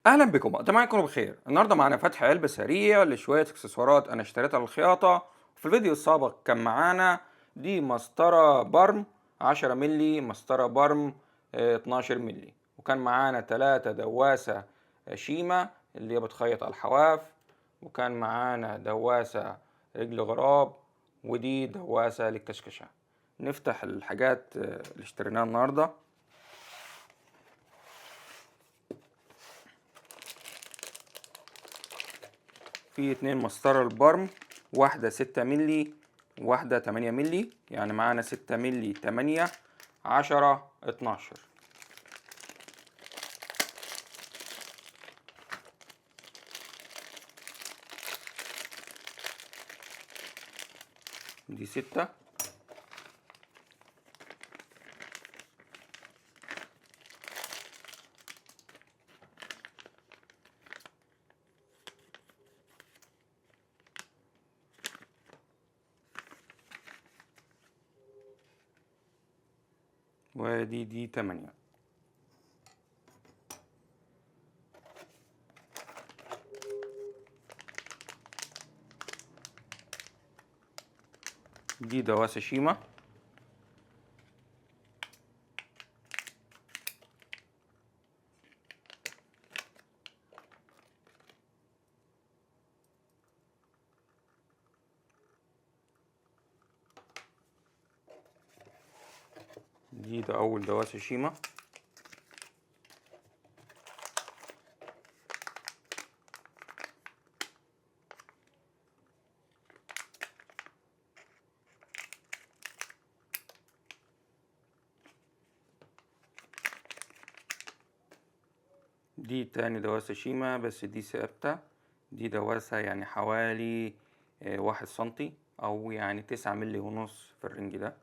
أهلا بكم، أتمنى تكونوا بخير. النهاردة معانا فتح علبة سريع لشوية إكسسوارات أنا اشتريتها للخياطة. في الفيديو السابق كان معانا دي مسطرة برم 10 ملي، مسطرة برم 12 ملي، وكان معانا 3 دواسة شيمة اللي هي بتخيط على الحواف، وكان معانا دواسة رجل غراب، ودي دواسة للكشكشة. نفتح الحاجات اللي اشتريناها النهاردة. في 2 مسطرة البرم، واحدة 6 ملي وواحدة 8 ملي، يعني معانا 6 ملي 8 10 12. دي 6. ودي 8. دي دواسة شيمة. ده أول دواسة شيمة. دي تاني دواسة شيمة بس دي ثابتة. دي دواسة يعني حوالي 1 سنتي، أو يعني 9 ملي ونص في الرنج ده.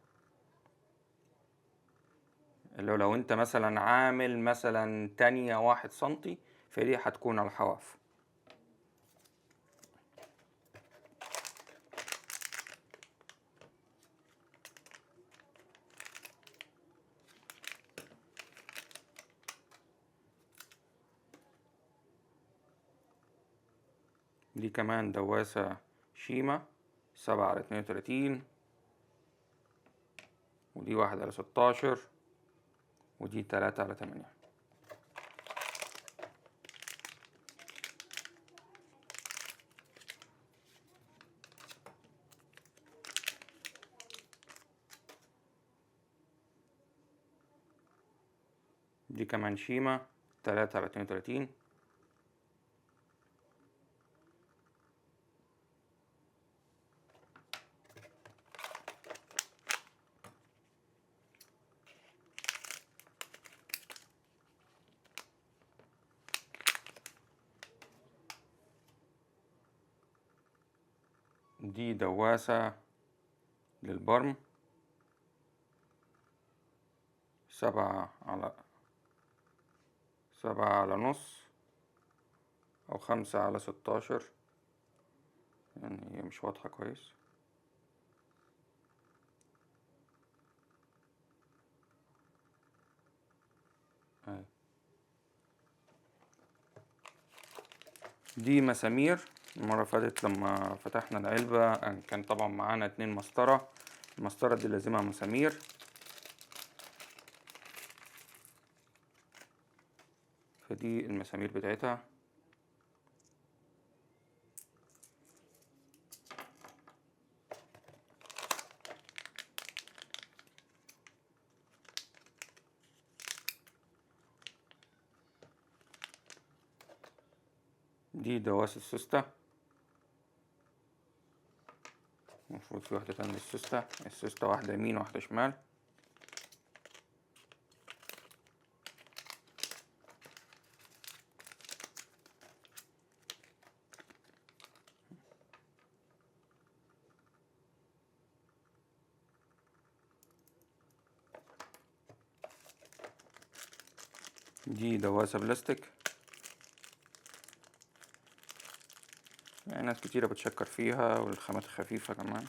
لو انت مثلا عامل مثلا تانية 1 سنتي، فدي هتكون على الحواف. دي كمان دواسة شيمة 7 على 32، ودي 1 على 16، ودي 3 على 8. دي كمان شيمة 3 على 32. دي دواسة للبرم 7 على نص، أو 5 على 16، يعني هي مش واضحة كويس. أهي. دي مسامير. المرة اللي فاتت لما فتحنا العلبة كان طبعا معانا 2 مسطرة. المسطرة دي لازمها مسامير. فدي المسامير بتاعتها. دي دواسة السوستة. المفروض في واحدة تانية للسوستة. السوستة واحدة يمين وواحدة شمال. دي دواسة بلاستيك، يعني ناس كتيرة بتشكر فيها، والخامات خفيفة كمان.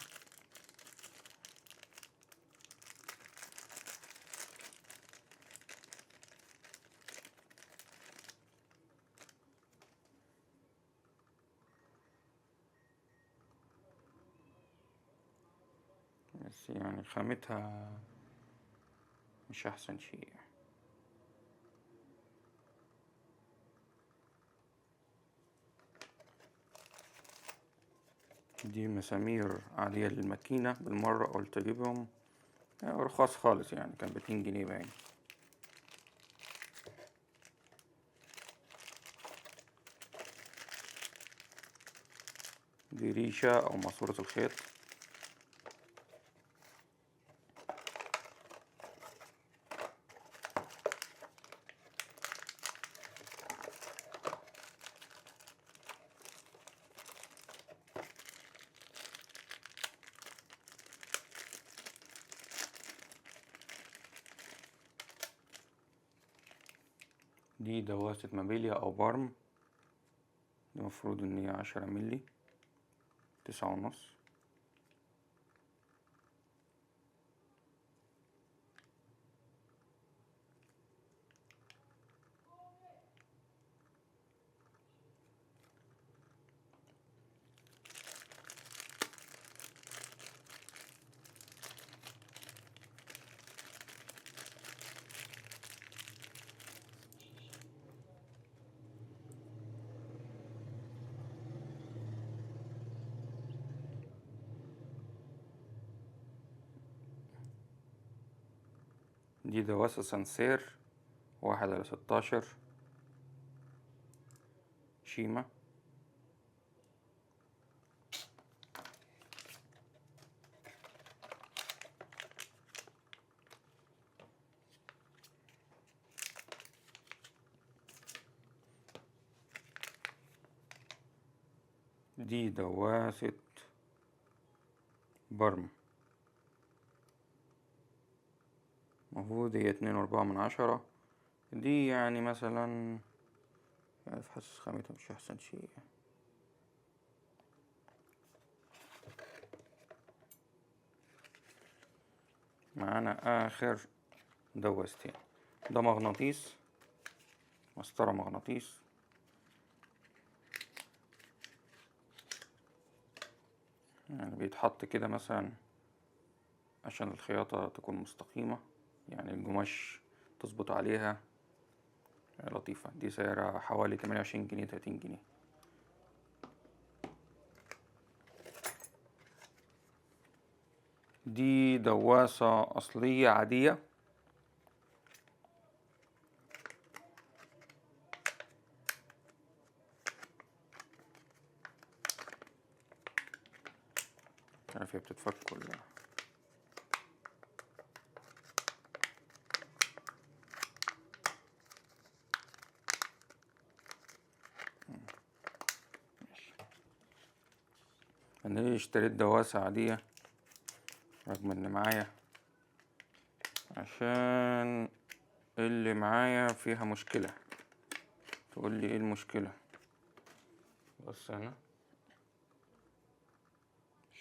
بس يعني خامتها مش احسن شيء. دي مسامير عادية للماكينة، بالمرة قلت اجيبهم رخاص خالص، يعني كان ب2 جنيه باين. دي ريشة او ماسورة الخيط. دي دواسة مابيليا او بارم، دي المفروض ان هي 10 مللي، 9.5. دي دواسة سانسير 1/16 شيما. دي دواسة برم، المفروض هي 2.4. دي يعني مثلا عارف، حاسس خامتها مش احسن شيء. معانا اخر دوستين. ده مغناطيس، مسطرة مغناطيس. يعني بيتحط كده مثلا عشان الخياطة تكون مستقيمة، يعني القماش تظبط عليها. لطيفة. دي سعرها حوالي 28 جنيه 30 جنيه. دي دواسة أصلية عادية، مش عارف هي بتتفك ولا. أنا ليه اشتريت دواسة عادية رغم إن معايا؟ عشان اللي معايا فيها مشكلة. تقول لي ايه المشكلة؟ بص هنا،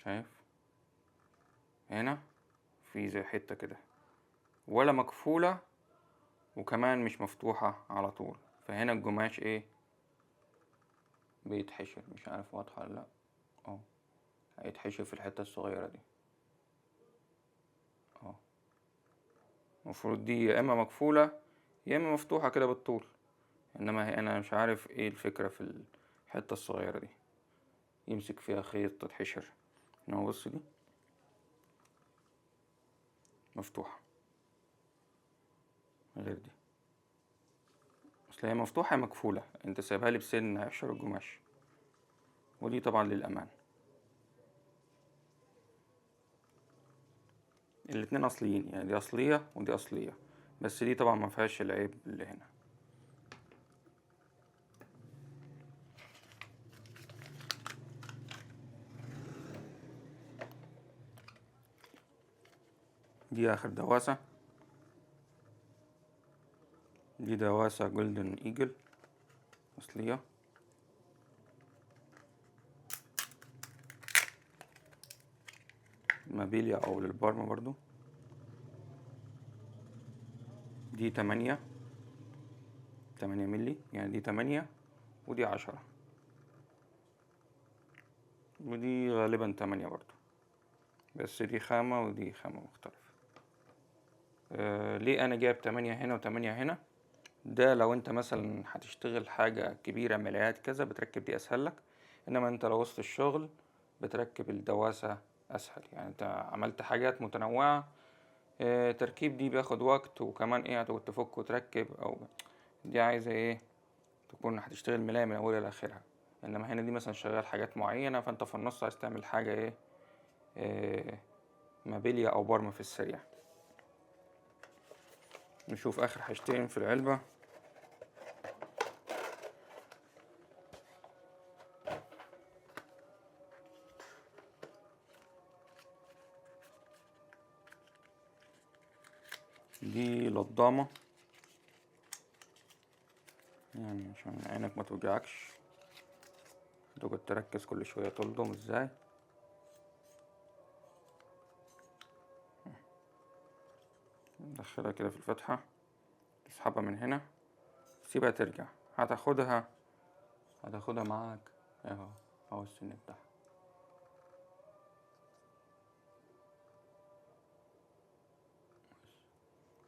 شايف هنا في زي حتة كده، ولا مقفولة وكمان مش مفتوحة على طول. فهنا القماش ايه، بيتحشر. مش عارف واضحة ولا لا. اهو هيتحشر في الحتة الصغيرة دي اهو. المفروض دي يا اما مقفولة يا اما مفتوحة كده بالطول، انما هي انا مش عارف ايه الفكرة في الحتة الصغيرة دي، يمسك فيها خيط تتحشر. انما بص دي مفتوحة غير دي. اصل هي مفتوحة يا مقفولة، انت سايبها لي بسن هيحشر القماش. ودي طبعا للأمان. الاتنين أصليين، يعني دي أصلية ودي أصلية، بس دي طبعا ما فيهاش العيب اللي هنا. دي آخر دواسة. دي دواسة جولدن ايجل أصلية. مابيليا أو للبارما برضو. دي 8 ملي، يعني دي 8 ودي 10، ودي غالبا 8 برضو. بس دي خامة ودي خامة مختلفة. ليه انا جايب 8 هنا و8 هنا؟ ده لو انت مثلا هتشتغل حاجة كبيرة ملايات كذا بتركب دي اسهل لك، انما انت لو وسط الشغل بتركب الدواسة اسهل. يعني انت عملت حاجات متنوعة، تركيب دي بياخد وقت، وكمان ايه هتقعد تفك وتركب، او دي عايزة ايه تكون هتشتغل ملاية من اولها لاخرها. انما هنا دي مثلا شغال حاجات معينة، فانت في النص عايز تعمل حاجة ايه، مابيليا او برمة في السريع. نشوف اخر حاجتين في العلبة. دي لضامة، يعني عشان عينك ما توجعكش، تقعد تركز كل شوية تلضم ازاي. ندخلها كده في الفتحة، تسحبها من هنا، تسيبها ترجع، هتاخدها معاك اهو السن بتاعها.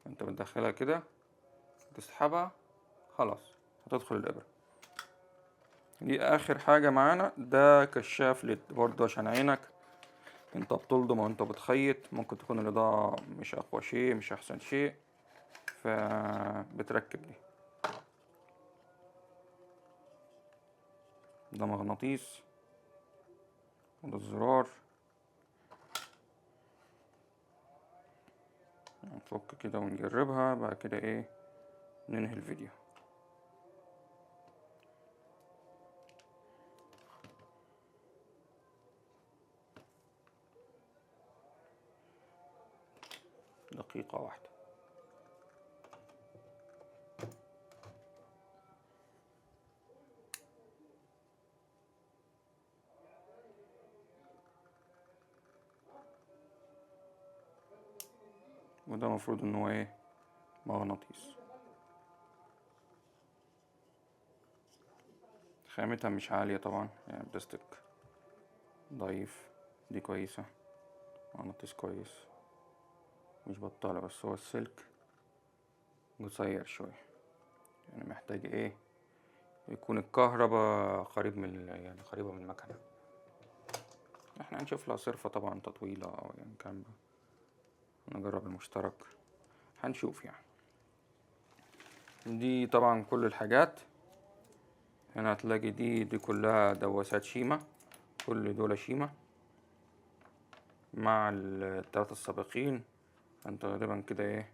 انت بتدخلها كده، تسحبها، خلاص هتدخل الإبرة. دي آخر حاجة معانا، ده كشاف ليد برضه عشان عينك انت بتلضم وانت بتخيط، ممكن تكون الإضاءة مش أقوى شيء مش أحسن شيء، فبتركب دي. ده مغناطيس وده الزرار. نفك كده ونجربها، بعد كده ايه ننهي الفيديو. دقيقة واحدة. وده المفروض ان هو ايه مغناطيس. خامتها مش عالية طبعا، يعني بلاستيك ضعيف. دي كويسة، مغناطيس كويس، مش بطالة، بس هو السلك قصير شوية، يعني محتاج ايه يكون الكهرباء قريب من يعني قريبة من المكنة. احنا هنشوف لها صرفة طبعا تطويلة او يعني كان نجرب المشترك، هنشوف يعني. دي طبعا كل الحاجات هنا هتلاقي دي كلها دواسات شيما، كل دول شيما مع التلاتة السابقين. انت غالبا كده ايه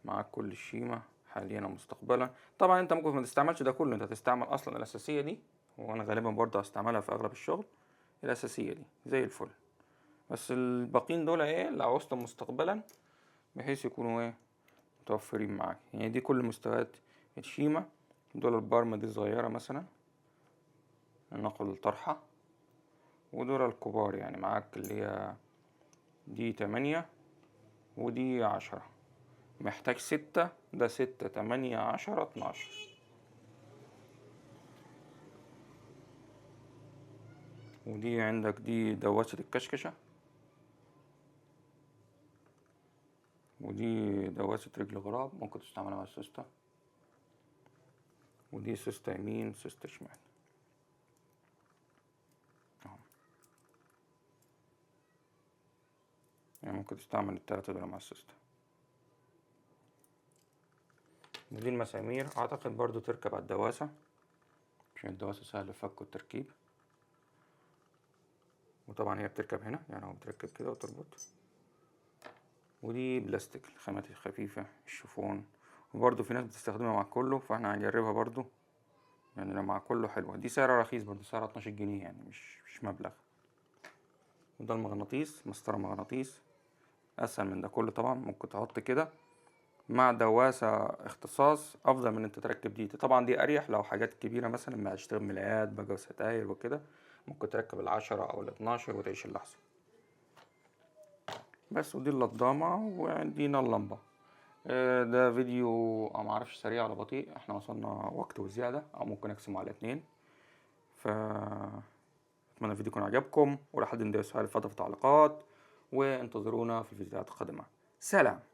معاك كل الشيما حاليا ومستقبلا. طبعا انت ممكن ما تستعملش ده كله، انت هتستعمل اصلا الاساسية دي، وانا غالبا برضه هستعملها في اغلب الشغل. الاساسية دي زي الفل، بس الباقيين دول ايه لو عوزتهم مستقبلا بحيث يكونوا ايه متوفرين معاك. يعني دي كل مستويات الشيما. دول البارمة دي صغيرة مثلا نقل الطرحة، ودول الكبار يعني معاك اللي هي دي 8 ودي 10. محتاج 6، ده 6 8 10 12. ودي عندك دي دواسة الكشكشة، ودي دواسة رجل غراب ممكن تستعملها مع السوستة، ودي سوستة يمين سوستة شمال اهو. يعني ممكن تستعمل التلاتة دول مع السوستة. ودي المسامير اعتقد برضو تركب على الدواسة، عشان الدواسة سهل الفك والتركيب. وطبعا هي بتركب هنا، يعني هو بتركب كده وتربط. ودي بلاستيك، الخامات الخفيفة الشوفون، وبرضو في ناس بتستخدمها مع كله، فاحنا هنجربها برضو. يعني لو مع كله حلوة، دي سعرها رخيص برضو، سعرها 12 جنيه يعني مش مبلغ. وده المغناطيس، مسطرة مغناطيس اسهل من ده كله طبعا. ممكن تحط كده مع دواسة اختصاص افضل من انت تركب دي. طبعا دي اريح لو حاجات كبيرة مثلا ما هتشتغل ملايات بقى وستاير وكده، ممكن تركب العشرة او الاتناشر وتعيش اللحظة بس. ودي اللضامة وعندنا اللمبة. ده فيديو أو معرفش سريع ولا بطيء، احنا وصلنا وقت وزيادة او ممكن اقسمه على 2. ف اتمنى الفيديو يكون عجبكم، ولو حد عنده سؤال اتفضل في التعليقات، وانتظرونا في الفيديوهات القادمة. سلام.